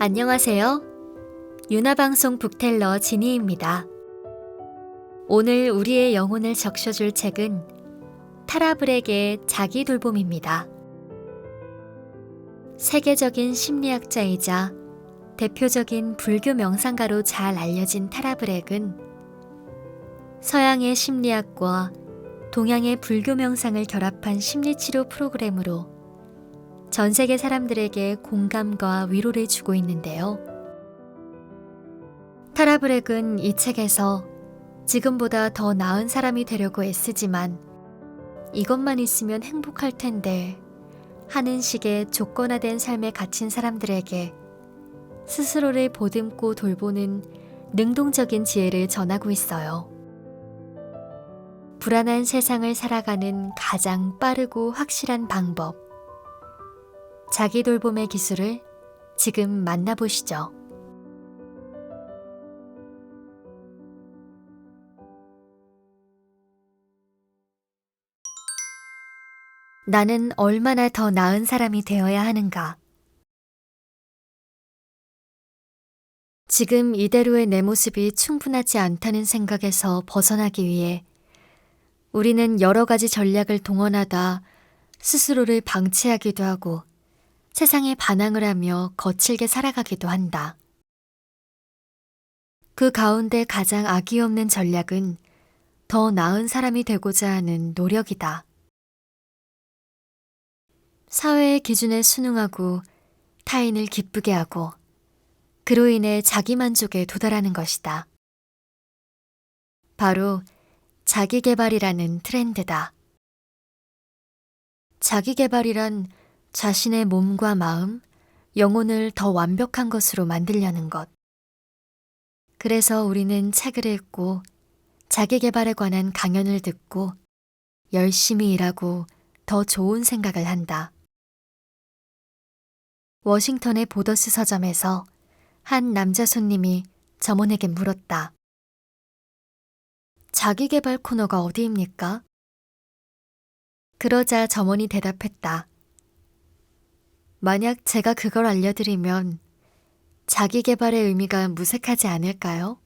안녕하세요. 윤화방송 북텔러 지니입니다. 오늘 우리의 영혼을 적셔줄 책은 타라브렉의 자기 돌봄입니다. 세계적인 심리학자이자 대표적인 불교 명상가로 잘 알려진 타라브렉은 서양의 심리학과 동양의 불교 명상을 결합한 심리치료 프로그램으로 전 세계 사람들에게 공감과 위로를 주고 있는데요. 타라브렉은 이 책에서 지금보다 더 나은 사람이 되려고 애쓰지만 이것만 있으면 행복할 텐데 하는 식의 조건화된 삶에 갇힌 사람들에게 스스로를 보듬고 돌보는 능동적인 지혜를 전하고 있어요. 불안한 세상을 살아가는 가장 빠르고 확실한 방법. 자기 돌봄의 기술을 지금 만나보시죠. 나는 얼마나 더 나은 사람이 되어야 하는가? 지금 이대로의 내 모습이 충분하지 않다는 생각에서 벗어나기 위해 우리는 여러 가지 전략을 동원하다 스스로를 방치하기도 하고 세상에 반항을 하며 거칠게 살아가기도 한다. 그 가운데 가장 악이 없는 전략은 더 나은 사람이 되고자 하는 노력이다. 사회의 기준에 순응하고 타인을 기쁘게 하고 그로 인해 자기 만족에 도달하는 것이다. 바로 자기 개발이라는 트렌드다. 자기 개발이란 자신의 몸과 마음, 영혼을 더 완벽한 것으로 만들려는 것. 그래서 우리는 책을 읽고 자기 개발에 관한 강연을 듣고 열심히 일하고 더 좋은 생각을 한다. 워싱턴의 보더스 서점에서 한 남자 손님이 점원에게 물었다. 자기 개발 코너가 어디입니까? 그러자 점원이 대답했다. 만약 제가 그걸 알려드리면 자기 개발의 의미가 무색하지 않을까요?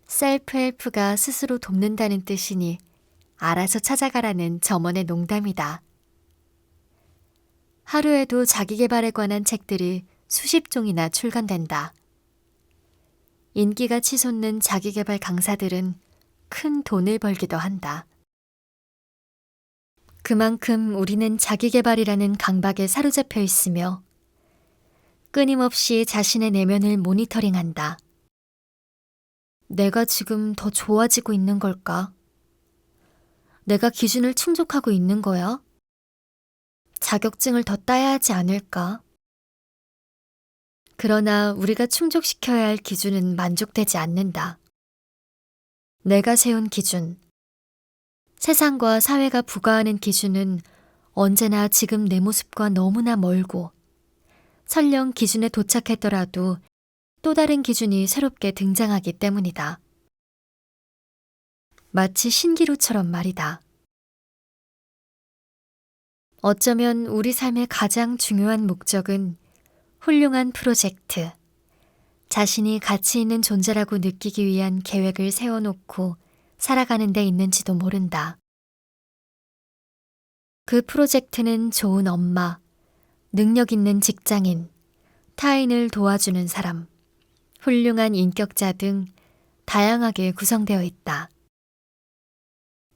셀프 헬프가 스스로 돕는다는 뜻이니 알아서 찾아가라는 점원의 농담이다. 하루에도 자기 개발에 관한 책들이 수십 종이나 출간된다. 인기가 치솟는 자기 개발 강사들은 큰 돈을 벌기도 한다. 그만큼 우리는 자기 개발이라는 강박에 사로잡혀 있으며 끊임없이 자신의 내면을 모니터링한다. 내가 지금 더 좋아지고 있는 걸까? 내가 기준을 충족하고 있는 거야? 자격증을 더 따야 하지 않을까? 그러나 우리가 충족시켜야 할 기준은 만족되지 않는다. 내가 세운 기준, 세상과 사회가 부과하는 기준은 언제나 지금 내 모습과 너무나 멀고 설령 기준에 도착했더라도 또 다른 기준이 새롭게 등장하기 때문이다. 마치 신기루처럼 말이다. 어쩌면 우리 삶의 가장 중요한 목적은 훌륭한 프로젝트, 자신이 가치 있는 존재라고 느끼기 위한 계획을 세워놓고 살아가는 데 있는지도 모른다. 그 프로젝트는 좋은 엄마, 능력 있는 직장인, 타인을 도와주는 사람, 훌륭한 인격자 등 다양하게 구성되어 있다.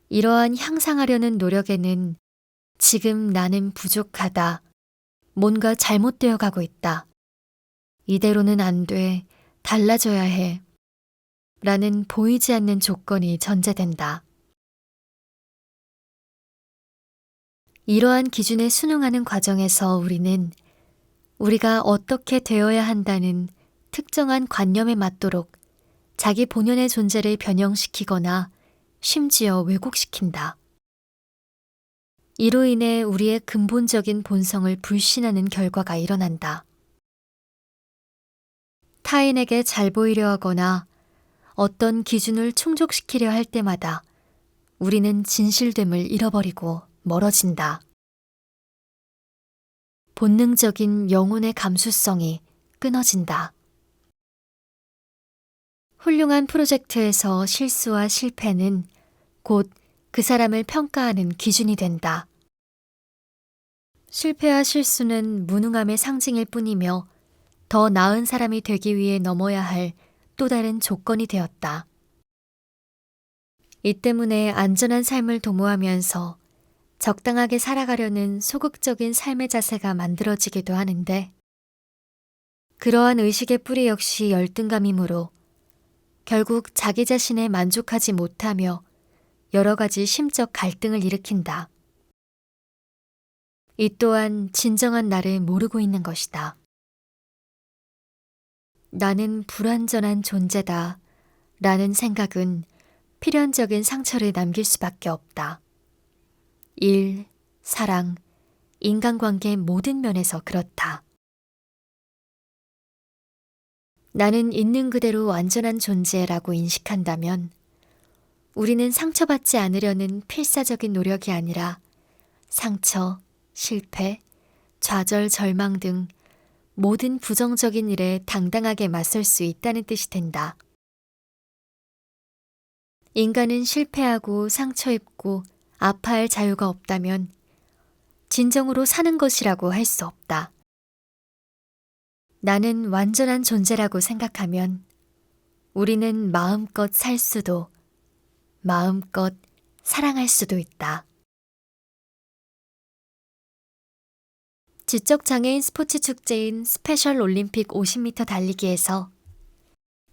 이러한 향상하려는 노력에는 지금 나는 부족하다, 뭔가 잘못되어 가고 있다, 이대로는 안 돼, 달라져야 해, 라는 보이지 않는 조건이 전제된다. 이러한 기준에 순응하는 과정에서 우리는 우리가 어떻게 되어야 한다는 특정한 관념에 맞도록 자기 본연의 존재를 변형시키거나 심지어 왜곡시킨다. 이로 인해 우리의 근본적인 본성을 불신하는 결과가 일어난다. 타인에게 잘 보이려 하거나 어떤 기준을 충족시키려 할 때마다 우리는 진실됨을 잃어버리고 멀어진다. 본능적인 영혼의 감수성이 끊어진다. 훌륭한 프로젝트에서 실수와 실패는 곧 그 사람을 평가하는 기준이 된다. 실패와 실수는 무능함의 상징일 뿐이며 더 나은 사람이 되기 위해 넘어야 할 또 다른 조건이 되었다. 이 때문에 안전한 삶을 도모하면서 적당하게 살아가려는 소극적인 삶의 자세가 만들어지기도 하는데, 그러한 의식의 뿌리 역시 열등감이므로 결국 자기 자신에 만족하지 못하며 여러 가지 심적 갈등을 일으킨다. 이 또한 진정한 나를 모르고 있는 것이다. 나는 불완전한 존재다 라는 생각은 필연적인 상처를 남길 수밖에 없다. 일, 사랑, 인간관계 모든 면에서 그렇다. 나는 있는 그대로 완전한 존재라고 인식한다면 우리는 상처받지 않으려는 필사적인 노력이 아니라 상처, 실패, 좌절, 절망 등 모든 부정적인 일에 당당하게 맞설 수 있다는 뜻이 된다. 인간은 실패하고 상처 입고 아파할 자유가 없다면 진정으로 사는 것이라고 할 수 없다. 나는 완전한 존재라고 생각하면 우리는 마음껏 살 수도 마음껏 사랑할 수도 있다. 지적장애인 스포츠 축제인 스페셜 올림픽 50m 달리기에서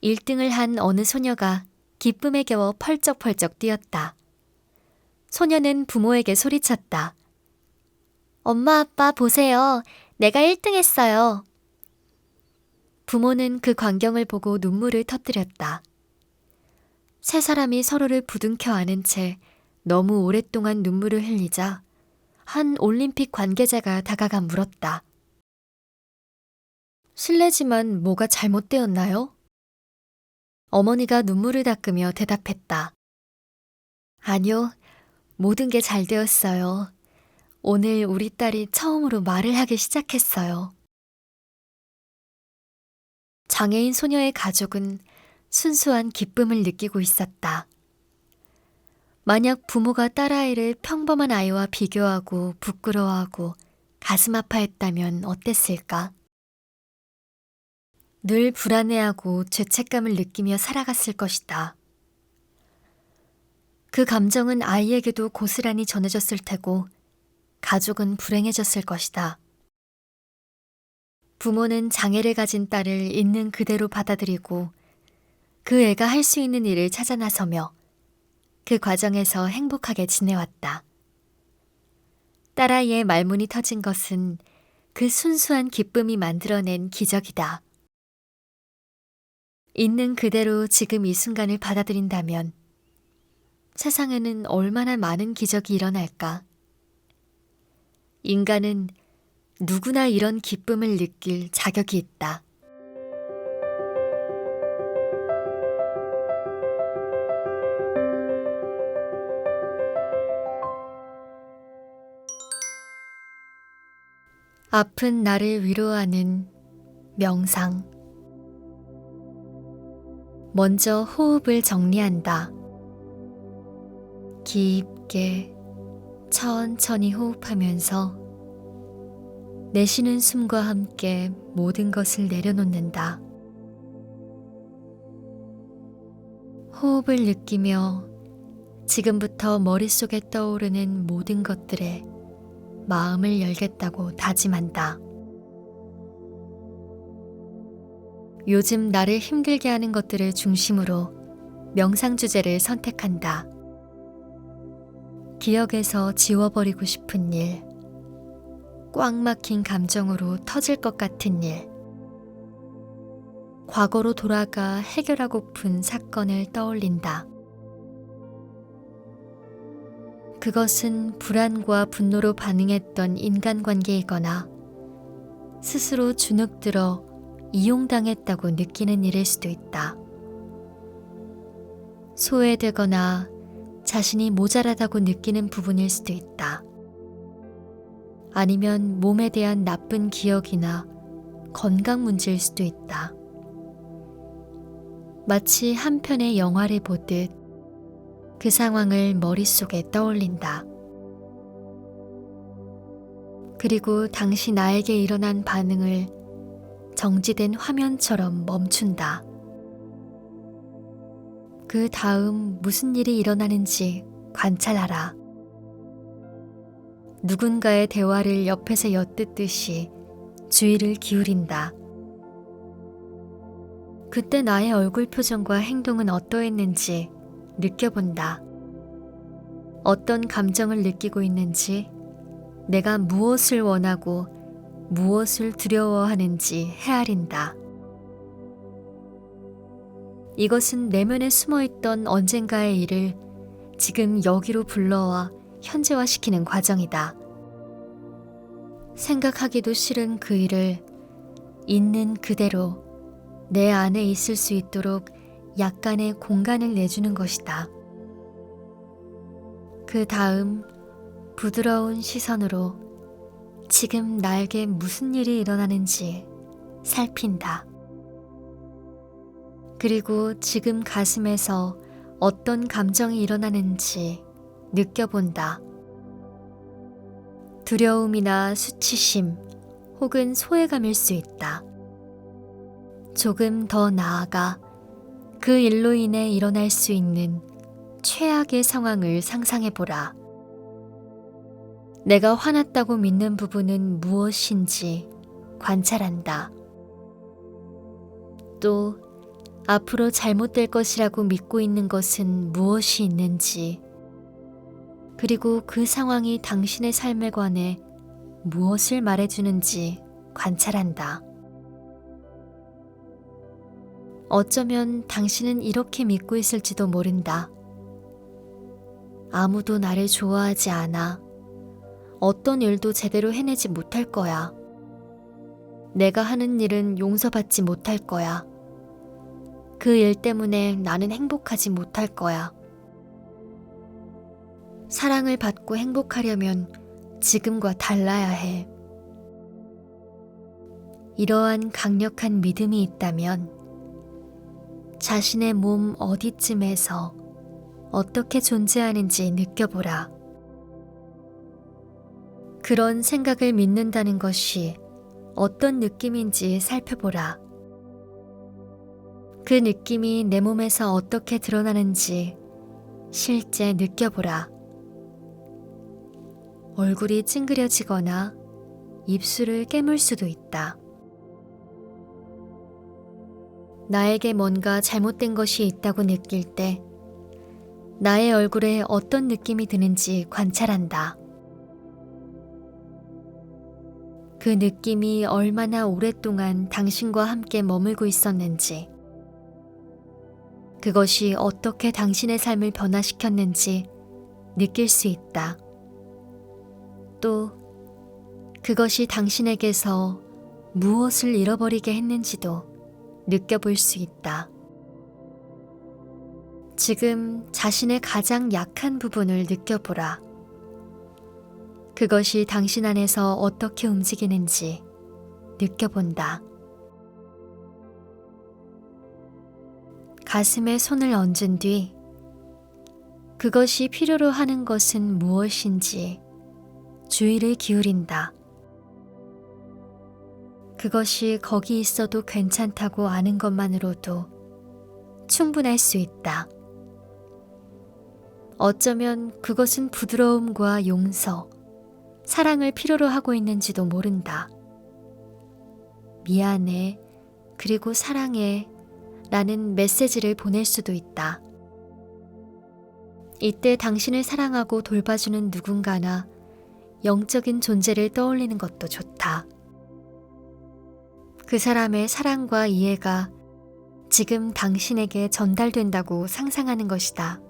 1등을 한 어느 소녀가 기쁨에 겨워 펄쩍펄쩍 뛰었다. 소녀는 부모에게 소리쳤다. 엄마, 아빠 보세요. 내가 1등 했어요. 부모는 그 광경을 보고 눈물을 터뜨렸다. 세 사람이 서로를 부둥켜 안은 채 너무 오랫동안 눈물을 흘리자 한 올림픽 관계자가 다가가 물었다. 실례지만 뭐가 잘못되었나요? 어머니가 눈물을 닦으며 대답했다. 아니요, 모든 게 잘 되었어요. 오늘 우리 딸이 처음으로 말을 하기 시작했어요. 장애인 소녀의 가족은 순수한 기쁨을 느끼고 있었다. 만약 부모가 딸아이를 평범한 아이와 비교하고 부끄러워하고 가슴 아파했다면 어땠을까? 늘 불안해하고 죄책감을 느끼며 살아갔을 것이다. 그 감정은 아이에게도 고스란히 전해졌을 테고 가족은 불행해졌을 것이다. 부모는 장애를 가진 딸을 있는 그대로 받아들이고 그 애가 할 수 있는 일을 찾아 나서며 그 과정에서 행복하게 지내왔다. 딸아이의 말문이 터진 것은 그 순수한 기쁨이 만들어낸 기적이다. 있는 그대로 지금 이 순간을 받아들인다면 세상에는 얼마나 많은 기적이 일어날까? 인간은 누구나 이런 기쁨을 느낄 자격이 있다. 아픈 나를 위로하는 명상. 먼저 호흡을 정리한다. 깊게 천천히 호흡하면서 내쉬는 숨과 함께 모든 것을 내려놓는다. 호흡을 느끼며 지금부터 머릿속에 떠오르는 모든 것들에 마음을 열겠다고 다짐한다. 요즘 나를 힘들게 하는 것들을 중심으로 명상 주제를 선택한다. 기억에서 지워버리고 싶은 일, 꽉 막힌 감정으로 터질 것 같은 일, 과거로 돌아가 해결하고픈 사건을 떠올린다. 그것은 불안과 분노로 반응했던 인간관계이거나 스스로 주눅들어 이용당했다고 느끼는 일일 수도 있다. 소외되거나 자신이 모자라다고 느끼는 부분일 수도 있다. 아니면 몸에 대한 나쁜 기억이나 건강 문제일 수도 있다. 마치 한 편의 영화를 보듯 그 상황을 머릿속에 떠올린다. 그리고 당시 나에게 일어난 반응을 정지된 화면처럼 멈춘다. 그 다음 무슨 일이 일어나는지 관찰하라. 누군가의 대화를 옆에서 엿듣듯이 주의를 기울인다. 그때 나의 얼굴 표정과 행동은 어떠했는지 느껴본다. 어떤 감정을 느끼고 있는지, 내가 무엇을 원하고 무엇을 두려워하는지 헤아린다. 이것은 내면에 숨어있던 언젠가의 일을 지금 여기로 불러와 현재화시키는 과정이다. 생각하기도 싫은 그 일을 있는 그대로 내 안에 있을 수 있도록 약간의 공간을 내주는 것이다. 그 다음 부드러운 시선으로 지금 나에게 무슨 일이 일어나는지 살핀다. 그리고 지금 가슴에서 어떤 감정이 일어나는지 느껴본다. 두려움이나 수치심 혹은 소외감일 수 있다. 조금 더 나아가 그 일로 인해 일어날 수 있는 최악의 상황을 상상해보라. 내가 화났다고 믿는 부분은 무엇인지 관찰한다. 또 앞으로 잘못될 것이라고 믿고 있는 것은 무엇이 있는지, 그리고 그 상황이 당신의 삶에 관해 무엇을 말해주는지 관찰한다. 어쩌면 당신은 이렇게 믿고 있을지도 모른다. 아무도 나를 좋아하지 않아. 어떤 일도 제대로 해내지 못할 거야. 내가 하는 일은 용서받지 못할 거야. 그 일 때문에 나는 행복하지 못할 거야. 사랑을 받고 행복하려면 지금과 달라야 해. 이러한 강력한 믿음이 있다면 자신의 몸 어디쯤에서 어떻게 존재하는지 느껴보라. 그런 생각을 믿는다는 것이 어떤 느낌인지 살펴보라. 그 느낌이 내 몸에서 어떻게 드러나는지 실제 느껴보라. 얼굴이 찡그려지거나 입술을 깨물 수도 있다. 나에게 뭔가 잘못된 것이 있다고 느낄 때 나의 얼굴에 어떤 느낌이 드는지 관찰한다. 그 느낌이 얼마나 오랫동안 당신과 함께 머물고 있었는지, 그것이 어떻게 당신의 삶을 변화시켰는지 느낄 수 있다. 또 그것이 당신에게서 무엇을 잃어버리게 했는지도 느껴볼 수 있다. 지금 자신의 가장 약한 부분을 느껴보라. 그것이 당신 안에서 어떻게 움직이는지 느껴본다. 가슴에 손을 얹은 뒤 그것이 필요로 하는 것은 무엇인지 주의를 기울인다. 그것이 거기 있어도 괜찮다고 아는 것만으로도 충분할 수 있다. 어쩌면 그것은 부드러움과 용서, 사랑을 필요로 하고 있는지도 모른다. 미안해, 그리고 사랑해 라는 메시지를 보낼 수도 있다. 이때 당신을 사랑하고 돌봐주는 누군가나 영적인 존재를 떠올리는 것도 좋다. 그 사람의 사랑과 이해가 지금 당신에게 전달된다고 상상하는 것이다.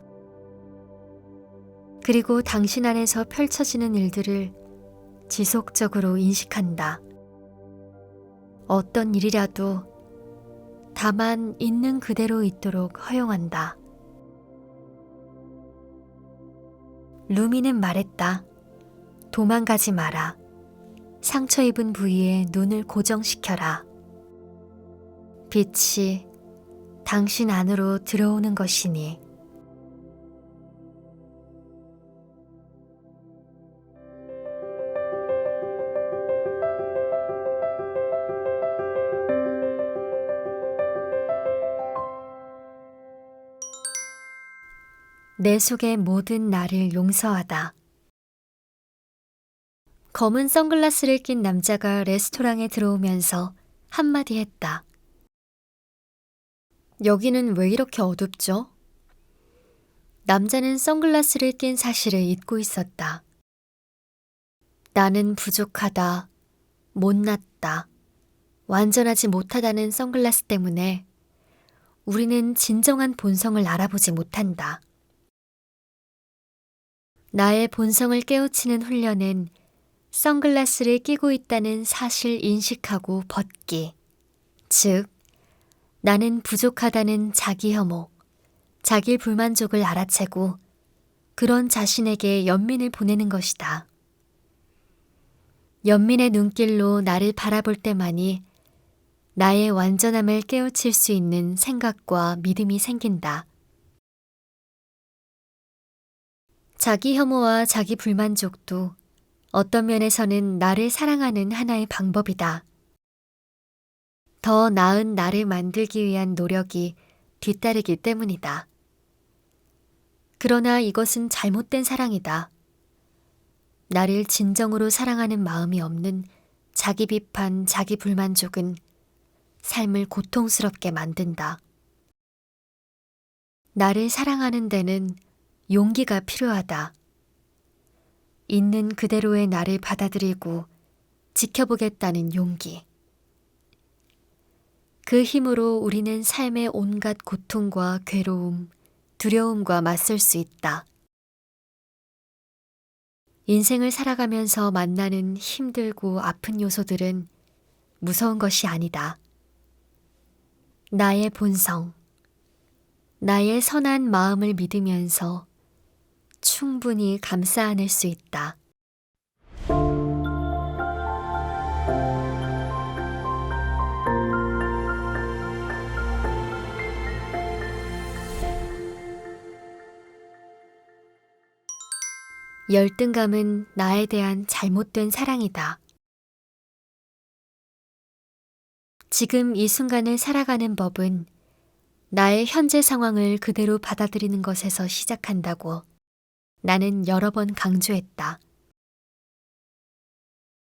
그리고 당신 안에서 펼쳐지는 일들을 지속적으로 인식한다. 어떤 일이라도 다만 있는 그대로 있도록 허용한다. 루미는 말했다. 도망가지 마라. 상처 입은 부위에 눈을 고정시켜라. 빛이 당신 안으로 들어오는 것이니. 내 속의 모든 나를 용서하다. 검은 선글라스를 낀 남자가 레스토랑에 들어오면서 한마디 했다. 여기는 왜 이렇게 어둡죠? 남자는 선글라스를 낀 사실을 잊고 있었다. 나는 부족하다, 못났다, 완전하지 못하다는 선글라스 때문에 우리는 진정한 본성을 알아보지 못한다. 나의 본성을 깨우치는 훈련은 선글라스를 끼고 있다는 사실 인식하고 벗기, 즉 나는 부족하다는 자기 혐오, 자기 불만족을 알아채고 그런 자신에게 연민을 보내는 것이다. 연민의 눈길로 나를 바라볼 때만이 나의 완전함을 깨우칠 수 있는 생각과 믿음이 생긴다. 자기 혐오와 자기 불만족도 어떤 면에서는 나를 사랑하는 하나의 방법이다. 더 나은 나를 만들기 위한 노력이 뒤따르기 때문이다. 그러나 이것은 잘못된 사랑이다. 나를 진정으로 사랑하는 마음이 없는 자기 비판, 자기 불만족은 삶을 고통스럽게 만든다. 나를 사랑하는 데는 용기가 필요하다. 있는 그대로의 나를 받아들이고 지켜보겠다는 용기. 그 힘으로 우리는 삶의 온갖 고통과 괴로움, 두려움과 맞설 수 있다. 인생을 살아가면서 만나는 힘들고 아픈 요소들은 무서운 것이 아니다. 나의 본성, 나의 선한 마음을 믿으면서 충분히 감싸 안을 수 있다. 열등감은 나에 대한 잘못된 사랑이다. 지금 이 순간을 살아가는 법은 나의 현재 상황을 그대로 받아들이는 것에서 시작한다고 나는 여러 번 강조했다.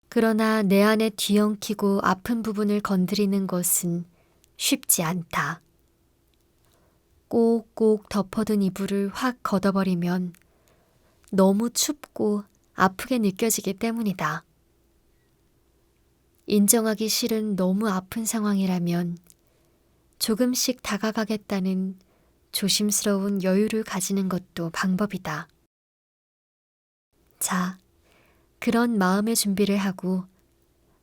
그러나 내 안에 뒤엉키고 아픈 부분을 건드리는 것은 쉽지 않다. 꼭꼭 덮어둔 이불을 확 걷어버리면 너무 춥고 아프게 느껴지기 때문이다. 인정하기 싫은 너무 아픈 상황이라면 조금씩 다가가겠다는 조심스러운 여유를 가지는 것도 방법이다. 자, 그런 마음의 준비를 하고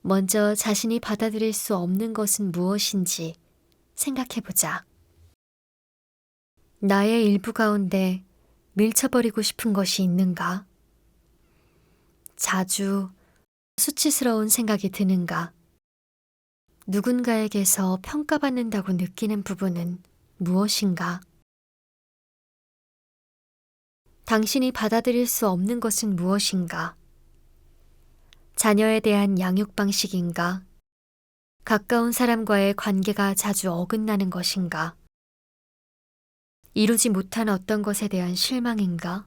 먼저 자신이 받아들일 수 없는 것은 무엇인지 생각해보자. 나의 일부 가운데 밀쳐버리고 싶은 것이 있는가? 자주 수치스러운 생각이 드는가? 누군가에게서 평가받는다고 느끼는 부분은 무엇인가? 당신이 받아들일 수 없는 것은 무엇인가? 자녀에 대한 양육 방식인가? 가까운 사람과의 관계가 자주 어긋나는 것인가? 이루지 못한 어떤 것에 대한 실망인가?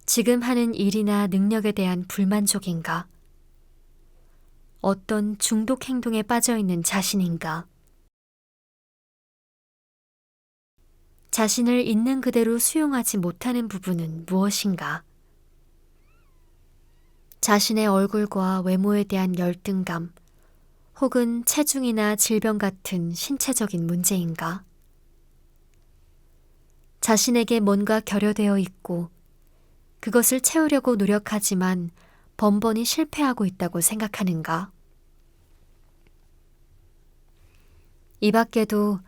지금 하는 일이나 능력에 대한 불만족인가? 어떤 중독 행동에 빠져 있는 자신인가? 자신을 있는 그대로 수용하지 못하는 부분은 무엇인가? 자신의 얼굴과 외모에 대한 열등감, 혹은 체중이나 질병 같은 신체적인 문제인가? 자신에게 뭔가 결여되어 있고 그것을 채우려고 노력하지만 번번이 실패하고 있다고 생각하는가? 이 밖에도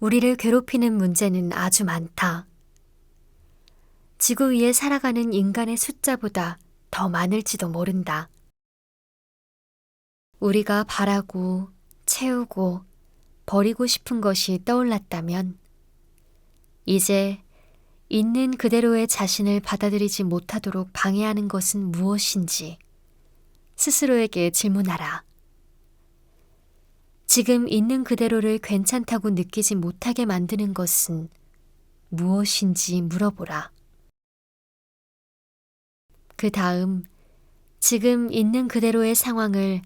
우리를 괴롭히는 문제는 아주 많다. 지구 위에 살아가는 인간의 숫자보다 더 많을지도 모른다. 우리가 바라고 채우고 버리고 싶은 것이 떠올랐다면 이제 있는 그대로의 자신을 받아들이지 못하도록 방해하는 것은 무엇인지 스스로에게 질문하라. 지금 있는 그대로를 괜찮다고 느끼지 못하게 만드는 것은 무엇인지 물어보라. 그 다음 지금 있는 그대로의 상황을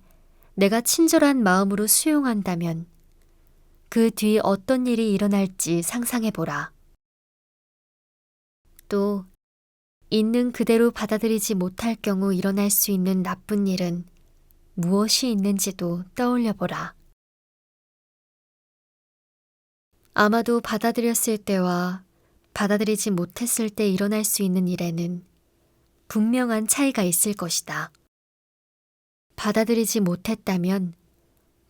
내가 친절한 마음으로 수용한다면 그 뒤 어떤 일이 일어날지 상상해보라. 또 있는 그대로 받아들이지 못할 경우 일어날 수 있는 나쁜 일은 무엇이 있는지도 떠올려보라. 아마도 받아들였을 때와 받아들이지 못했을 때 일어날 수 있는 일에는 분명한 차이가 있을 것이다. 받아들이지 못했다면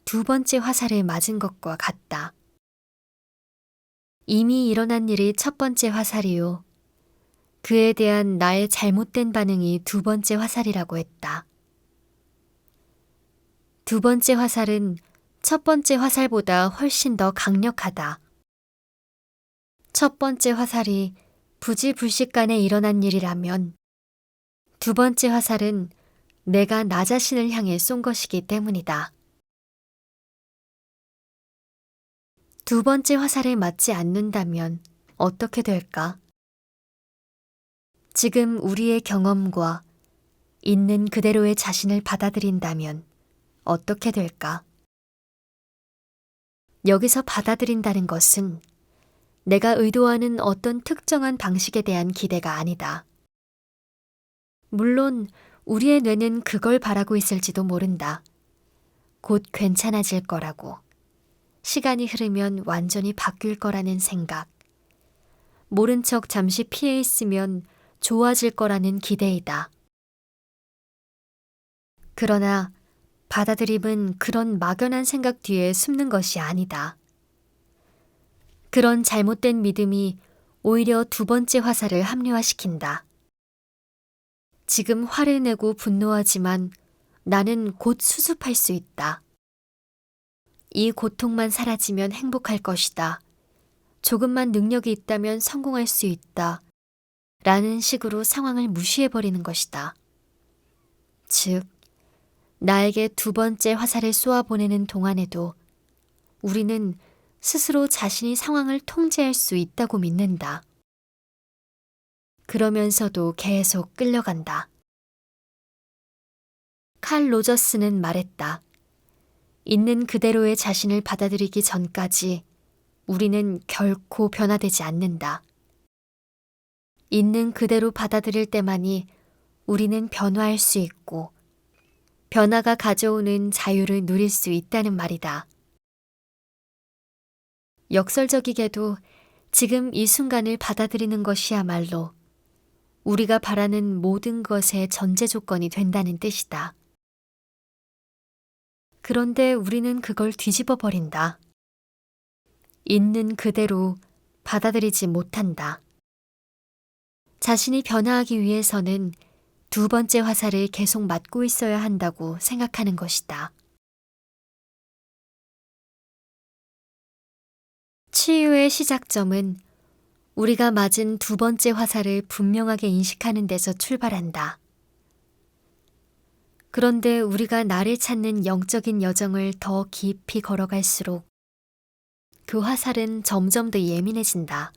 두 번째 화살을 맞은 것과 같다. 이미 일어난 일이 첫 번째 화살이요. 그에 대한 나의 잘못된 반응이 두 번째 화살이라고 했다. 두 번째 화살은 첫 번째 화살보다 훨씬 더 강력하다. 첫 번째 화살이 부지불식간에 일어난 일이라면 두 번째 화살은 내가 나 자신을 향해 쏜 것이기 때문이다. 두 번째 화살에 맞지 않는다면 어떻게 될까? 지금 우리의 경험과 있는 그대로의 자신을 받아들인다면 어떻게 될까? 여기서 받아들인다는 것은 내가 의도하는 어떤 특정한 방식에 대한 기대가 아니다. 물론 우리의 뇌는 그걸 바라고 있을지도 모른다. 곧 괜찮아질 거라고. 시간이 흐르면 완전히 바뀔 거라는 생각. 모른 척 잠시 피해 있으면 좋아질 거라는 기대이다. 그러나 받아들임은 그런 막연한 생각 뒤에 숨는 것이 아니다. 그런 잘못된 믿음이 오히려 두 번째 화살을 합리화시킨다. 지금 화를 내고 분노하지만 나는 곧 수습할 수 있다. 이 고통만 사라지면 행복할 것이다. 조금만 능력이 있다면 성공할 수 있다. 라는 식으로 상황을 무시해버리는 것이다. 즉, 나에게 두 번째 화살을 쏘아보내는 동안에도 우리는 스스로 자신이 상황을 통제할 수 있다고 믿는다. 그러면서도 계속 끌려간다. 칼 로저스는 말했다. 있는 그대로의 자신을 받아들이기 전까지 우리는 결코 변화되지 않는다. 있는 그대로 받아들일 때만이 우리는 변화할 수 있고 변화가 가져오는 자유를 누릴 수 있다는 말이다. 역설적이게도 지금 이 순간을 받아들이는 것이야말로 우리가 바라는 모든 것의 전제 조건이 된다는 뜻이다. 그런데 우리는 그걸 뒤집어 버린다. 있는 그대로 받아들이지 못한다. 자신이 변화하기 위해서는 두 번째 화살을 계속 맞고 있어야 한다고 생각하는 것이다. 치유의 시작점은 우리가 맞은 두 번째 화살을 분명하게 인식하는 데서 출발한다. 그런데 우리가 나를 찾는 영적인 여정을 더 깊이 걸어갈수록 그 화살은 점점 더 예민해진다.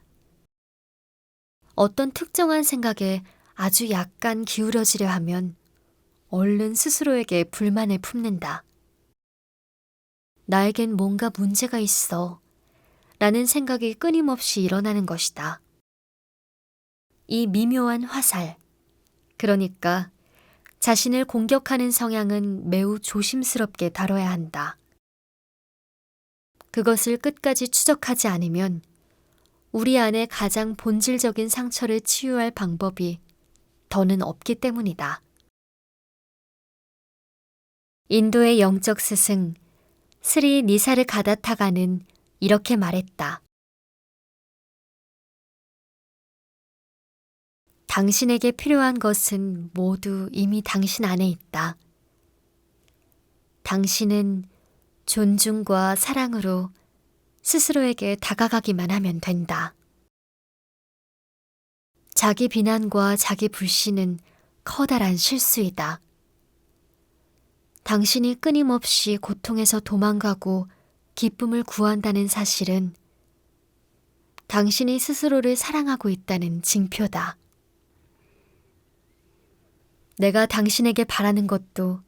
어떤 특정한 생각에 아주 약간 기울어지려 하면 얼른 스스로에게 불만을 품는다. 나에겐 뭔가 문제가 있어 라는 생각이 끊임없이 일어나는 것이다. 이 미묘한 화살, 그러니까 자신을 공격하는 성향은 매우 조심스럽게 다뤄야 한다. 그것을 끝까지 추적하지 않으면 우리 안에 가장 본질적인 상처를 치유할 방법이 더는 없기 때문이다. 인도의 영적 스승 스리 니사르가다타가는 이렇게 말했다. 당신에게 필요한 것은 모두 이미 당신 안에 있다. 당신은 존중과 사랑으로 스스로에게 다가가기만 하면 된다. 자기 비난과 자기 불신은 커다란 실수이다. 당신이 끊임없이 고통에서 도망가고 기쁨을 구한다는 사실은 당신이 스스로를 사랑하고 있다는 징표다. 내가 당신에게 바라는 것도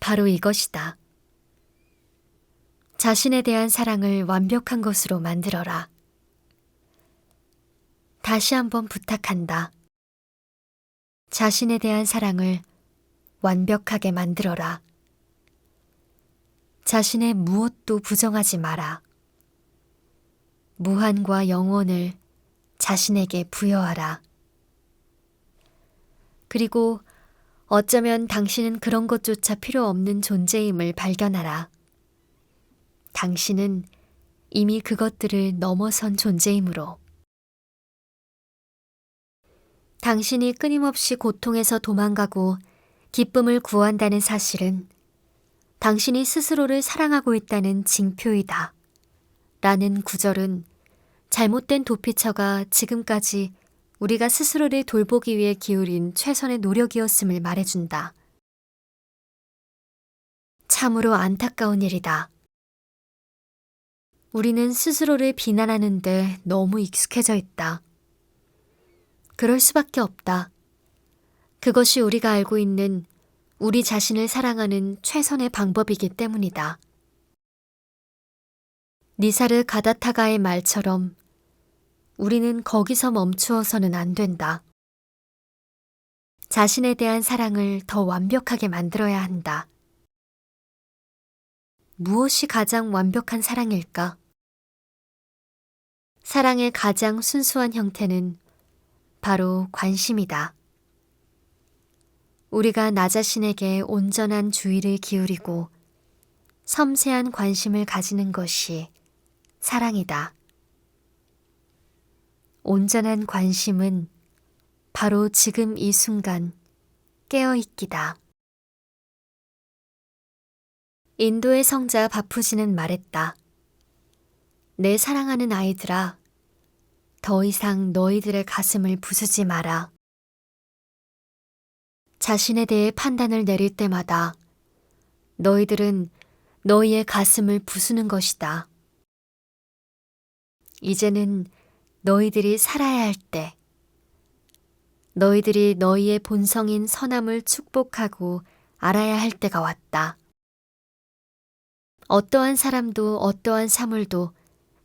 바로 이것이다. 자신에 대한 사랑을 완벽한 것으로 만들어라. 다시 한번 부탁한다. 자신에 대한 사랑을 완벽하게 만들어라. 자신의 무엇도 부정하지 마라. 무한과 영원을 자신에게 부여하라. 그리고 어쩌면 당신은 그런 것조차 필요 없는 존재임을 발견하라. 당신은 이미 그것들을 넘어선 존재이므로. 당신이 끊임없이 고통에서 도망가고 기쁨을 구한다는 사실은 당신이 스스로를 사랑하고 있다는 징표이다. 라는 구절은 잘못된 도피처가 지금까지 우리가 스스로를 돌보기 위해 기울인 최선의 노력이었음을 말해준다. 참으로 안타까운 일이다. 우리는 스스로를 비난하는데 너무 익숙해져 있다. 그럴 수밖에 없다. 그것이 우리가 알고 있는 우리 자신을 사랑하는 최선의 방법이기 때문이다. 니사르 가다타가의 말처럼 우리는 거기서 멈추어서는 안 된다. 자신에 대한 사랑을 더 완벽하게 만들어야 한다. 무엇이 가장 완벽한 사랑일까? 사랑의 가장 순수한 형태는 바로 관심이다. 우리가 나 자신에게 온전한 주의를 기울이고 섬세한 관심을 가지는 것이 사랑이다. 온전한 관심은 바로 지금 이 순간 깨어있기다. 인도의 성자 바푸지는 말했다. 내 사랑하는 아이들아, 더 이상 너희들의 가슴을 부수지 마라. 자신에 대해 판단을 내릴 때마다 너희들은 너희의 가슴을 부수는 것이다. 이제는 너희들이 살아야 할 때, 너희들이 너희의 본성인 선함을 축복하고 알아야 할 때가 왔다. 어떠한 사람도 어떠한 사물도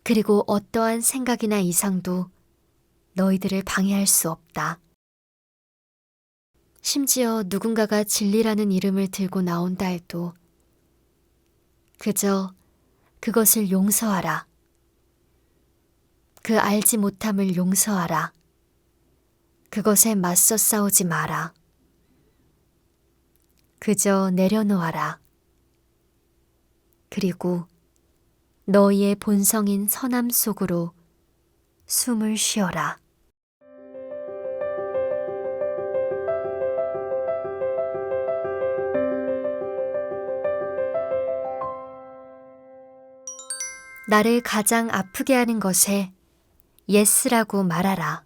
그리고 어떠한 생각이나 이상도 너희들을 방해할 수 없다. 심지어 누군가가 진리라는 이름을 들고 나온다 해도 그저 그것을 용서하라. 그 알지 못함을 용서하라. 그것에 맞서 싸우지 마라. 그저 내려놓아라. 그리고 너희의 본성인 선함 속으로 숨을 쉬어라. 나를 가장 아프게 하는 것에 예스라고 말하라.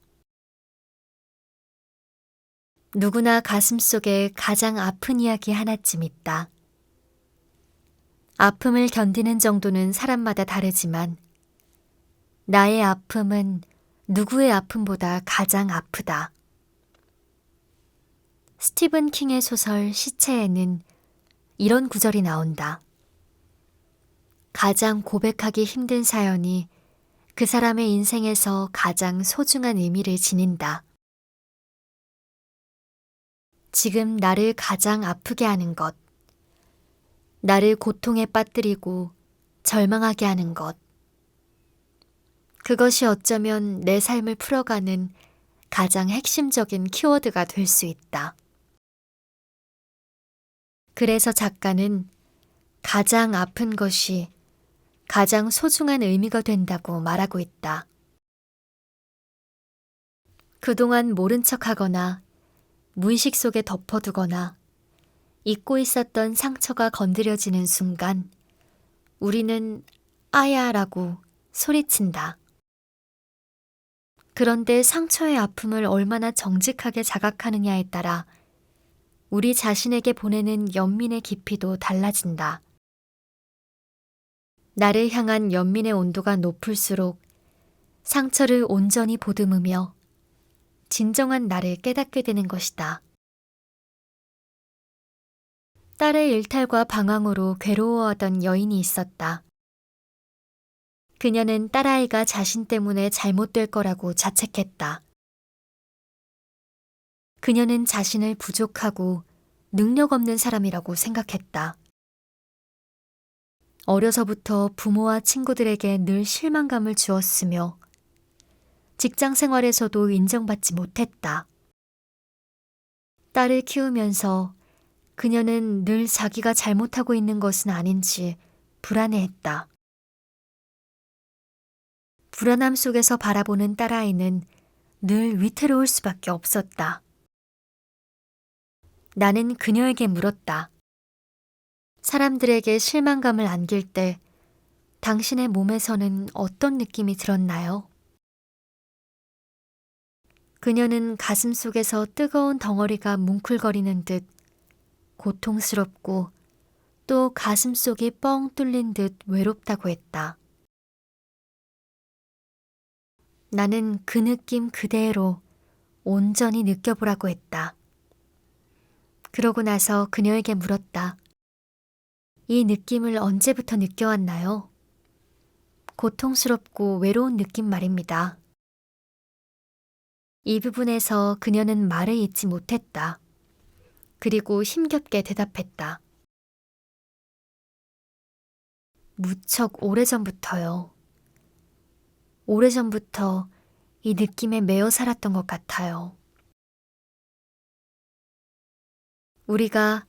누구나 가슴속에 가장 아픈 이야기 하나쯤 있다. 아픔을 견디는 정도는 사람마다 다르지만 나의 아픔은 누구의 아픔보다 가장 아프다. 스티븐 킹의 소설 시체에는 이런 구절이 나온다. 가장 고백하기 힘든 사연이 그 사람의 인생에서 가장 소중한 의미를 지닌다. 지금 나를 가장 아프게 하는 것, 나를 고통에 빠뜨리고 절망하게 하는 것, 그것이 어쩌면 내 삶을 풀어가는 가장 핵심적인 키워드가 될 수 있다. 그래서 작가는 가장 아픈 것이 가장 소중한 의미가 된다고 말하고 있다. 그동안 모른 척하거나 무의식 속에 덮어두거나 잊고 있었던 상처가 건드려지는 순간 우리는 아야라고 소리친다. 그런데 상처의 아픔을 얼마나 정직하게 자각하느냐에 따라 우리 자신에게 보내는 연민의 깊이도 달라진다. 나를 향한 연민의 온도가 높을수록 상처를 온전히 보듬으며 진정한 나를 깨닫게 되는 것이다. 딸의 일탈과 방황으로 괴로워하던 여인이 있었다. 그녀는 딸아이가 자신 때문에 잘못될 거라고 자책했다. 그녀는 자신을 부족하고 능력 없는 사람이라고 생각했다. 어려서부터 부모와 친구들에게 늘 실망감을 주었으며 직장 생활에서도 인정받지 못했다. 딸을 키우면서 그녀는 늘 자기가 잘못하고 있는 것은 아닌지 불안해했다. 불안함 속에서 바라보는 딸아이는 늘 위태로울 수밖에 없었다. 나는 그녀에게 물었다. 사람들에게 실망감을 안길 때 당신의 몸에서는 어떤 느낌이 들었나요? 그녀는 가슴 속에서 뜨거운 덩어리가 뭉클거리는 듯 고통스럽고 또 가슴 속이 뻥 뚫린 듯 외롭다고 했다. 나는 그 느낌 그대로 온전히 느껴보라고 했다. 그러고 나서 그녀에게 물었다. 이 느낌을 언제부터 느껴왔나요? 고통스럽고 외로운 느낌 말입니다. 이 부분에서 그녀는 말을 잇지 못했다. 그리고 힘겹게 대답했다. 무척 오래전부터요. 오래전부터 이 느낌에 매여 살았던 것 같아요. 우리가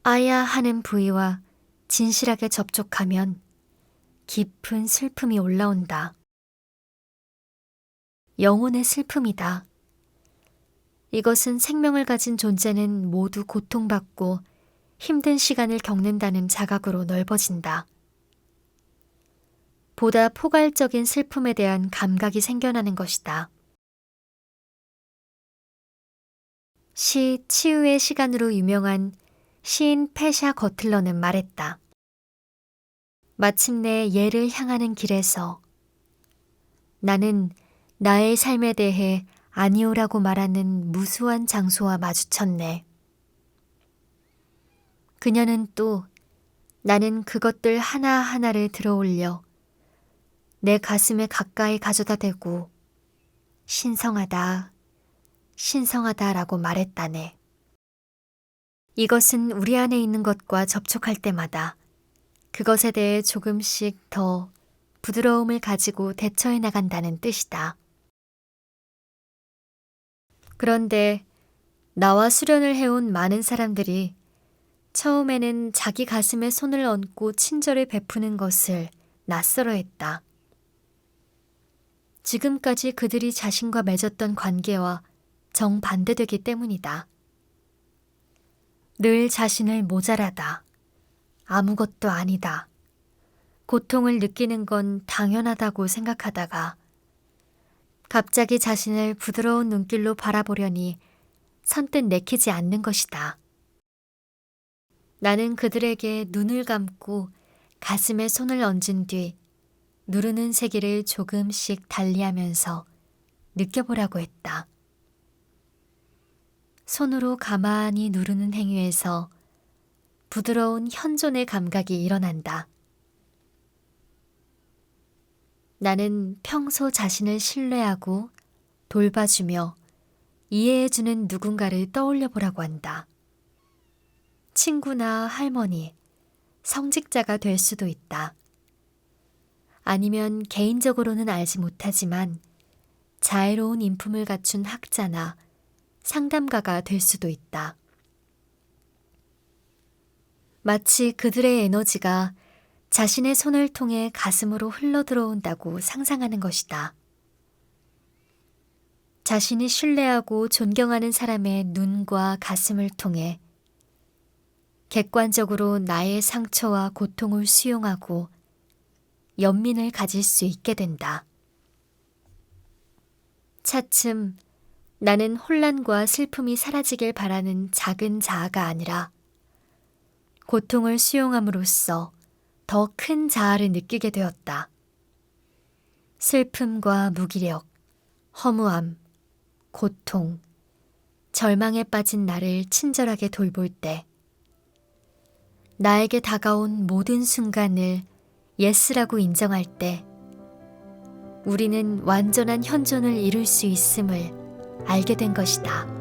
아야 하는 부위와 진실하게 접촉하면 깊은 슬픔이 올라온다. 영혼의 슬픔이다. 이것은 생명을 가진 존재는 모두 고통받고 힘든 시간을 겪는다는 자각으로 넓어진다. 보다 포괄적인 슬픔에 대한 감각이 생겨나는 것이다. 시 치유의 시간으로 유명한 시인 페샤 거틀러는 말했다. 마침내 예를 향하는 길에서 나는 나의 삶에 대해 아니오라고 말하는 무수한 장소와 마주쳤네. 그녀는 또 나는 그것들 하나하나를 들어올려 내 가슴에 가까이 가져다 대고 신성하다, 신성하다라고 말했다네. 이것은 우리 안에 있는 것과 접촉할 때마다 그것에 대해 조금씩 더 부드러움을 가지고 대처해 나간다는 뜻이다. 그런데 나와 수련을 해온 많은 사람들이 처음에는 자기 가슴에 손을 얹고 친절을 베푸는 것을 낯설어했다. 지금까지 그들이 자신과 맺었던 관계와 정반대되기 때문이다. 늘 자신을 모자라다. 아무것도 아니다. 고통을 느끼는 건 당연하다고 생각하다가 갑자기 자신을 부드러운 눈길로 바라보려니 선뜻 내키지 않는 것이다. 나는 그들에게 눈을 감고 가슴에 손을 얹은 뒤 누르는 세기를 조금씩 달리하면서 느껴보라고 했다. 손으로 가만히 누르는 행위에서 부드러운 현존의 감각이 일어난다. 나는 평소 자신을 신뢰하고 돌봐주며 이해해주는 누군가를 떠올려 보라고 한다. 친구나 할머니, 성직자가 될 수도 있다. 아니면 개인적으로는 알지 못하지만 자애로운 인품을 갖춘 학자나 상담가가 될 수도 있다. 마치 그들의 에너지가 자신의 손을 통해 가슴으로 흘러들어온다고 상상하는 것이다. 자신이 신뢰하고 존경하는 사람의 눈과 가슴을 통해 객관적으로 나의 상처와 고통을 수용하고 연민을 가질 수 있게 된다. 차츰 나는 혼란과 슬픔이 사라지길 바라는 작은 자아가 아니라 고통을 수용함으로써 더 큰 자아를 느끼게 되었다. 슬픔과 무기력, 허무함, 고통, 절망에 빠진 나를 친절하게 돌볼 때, 나에게 다가온 모든 순간을 예스라고 인정할 때, 우리는 완전한 현존을 이룰 수 있음을 알게 된 것이다.